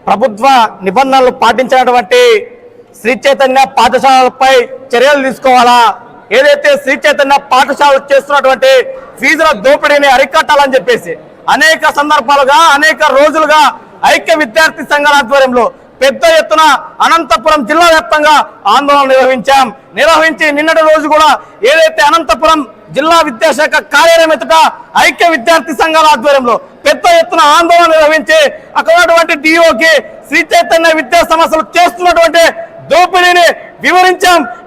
ప్రభుత్వ నిబంధనలు పాటించినటువంటి శ్రీ చైతన్య పాఠశాలపై చర్యలు తీసుకోవాలా, ఏదైతే శ్రీ చైతన్య పాఠశాలలు చేస్తున్నటువంటి ఫీజుల దోపిడీని అరికట్టాలని చెప్పేసి అనేక సందర్భాలుగా అనేక రోజులుగా ఐక్య విద్యార్థి సంఘాల ఆధ్వర్యంలో పెద్ద ఎత్తున అనంతపురం జిల్లా వ్యాప్తంగా ఆందోళన నిర్వహించి నిన్నటి రోజు కూడా ఏదైతే అనంతపురం జిల్లా విద్యాశాఖ కార్యాలయం ఎదుట ఐక్య విద్యార్థి సంఘాల ఆధ్వర్యంలో పెద్ద ఎత్తున ఆందోళన నిర్వహించి అక్కడ ఉన్నటువంటి డిఓకి శ్రీ చైతన్య విద్యా సంస్థలు చేస్తున్నటువంటి దోపిడీని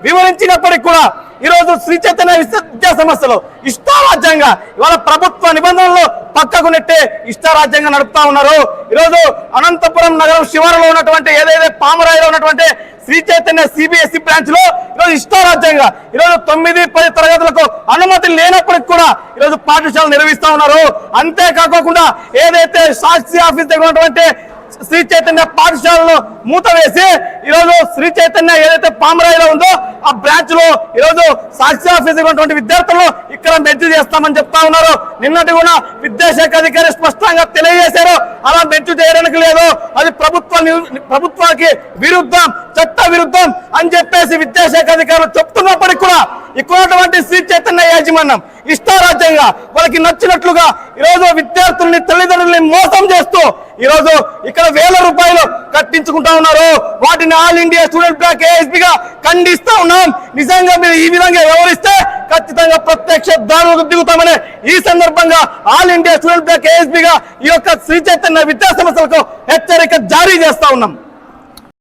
వివరించినప్పటికీ కూడా ఈరోజు శ్రీ చైతన్య విద్యా సంస్థలు ఇష్టారాజ్యంగా ఇవాళ ప్రభుత్వ నిబంధనలు పక్కకు నెట్టే ఇష్టారాజ్యంగా నడుపుతా ఉన్నారు. ఈరోజు అనంతపురం నగరం శివారులో ఉన్నటువంటి ఏదైతే పామరాయిలో ఉన్నటువంటి శ్రీ చైతన్య సిబిఎస్ఈ బ్రాంచ్ లో ఈరోజు ఇష్టారాజ్యంగా ఈరోజు 9-10 తరగతులకు అనుమతి లేనప్పటికి కూడా ఈరోజు పాఠశాలలు నిర్వహిస్తా ఉన్నారు. అంతేకాకుండా ఏదైతే సాక్షి ఆఫీస్ దగ్గర ఉన్నటువంటి శ్రీ చైతన్య పాఠశాలను మూత వేసి ఈరోజు శ్రీ చైతన్య ఏదైతే పామరాయిలో ఉందో ఆ బ్రాంచ్ లో ఈరోజు సాక్షి ఆఫీస్ ఉన్నటువంటి విద్యార్థులను ఇక్కడ మెర్జ్ చేస్తామని చెప్తా ఉన్నారు. నిన్నటి కూడా విద్యాశాఖ అధికారి స్పష్టంగా తెలియజేశారు, అలా మెర్జ్ చేయడానికి లేదు, అది ప్రభుత్వానికి విరుద్ధం, చట్ట విరుద్ధం అని చెప్పేసి విద్యాశాఖ అధికారులు చెప్తున్నప్పటికీ కూడా ఇక్కడ శ్రీ చైతన్య యాజమాన్యం ఇష్టారాజ్యంగా వాళ్ళకి నచ్చినట్లుగా ఈరోజు విద్యార్థుల్ని తల్లిదండ్రుల్ని మోసం చేస్తూ ఈరోజు ఇక్కడ వేల రూపాయలు కట్టించుకుంటా ఉన్నారు. వాటిని ఆల్ ఇండియా స్టూడెంట్ బ్లాక్ ఏఎస్పీగా ఖండిస్తా ఉన్నాం. నిజంగా మీరు ఈ విధంగా వ్యవహరిస్తే ఖచ్చితంగా ప్రత్యక్ష దాడులకు దిగుతామని ఈ సందర్భంగా ఆల్ ఇండియా స్టూడెంట్ బ్లాక్ ఏఎస్పీగా ఈ యొక్క శ్రీ చైతన్య విద్యా సంస్థలకు హెచ్చరిక జారీ చేస్తా ఉన్నాం.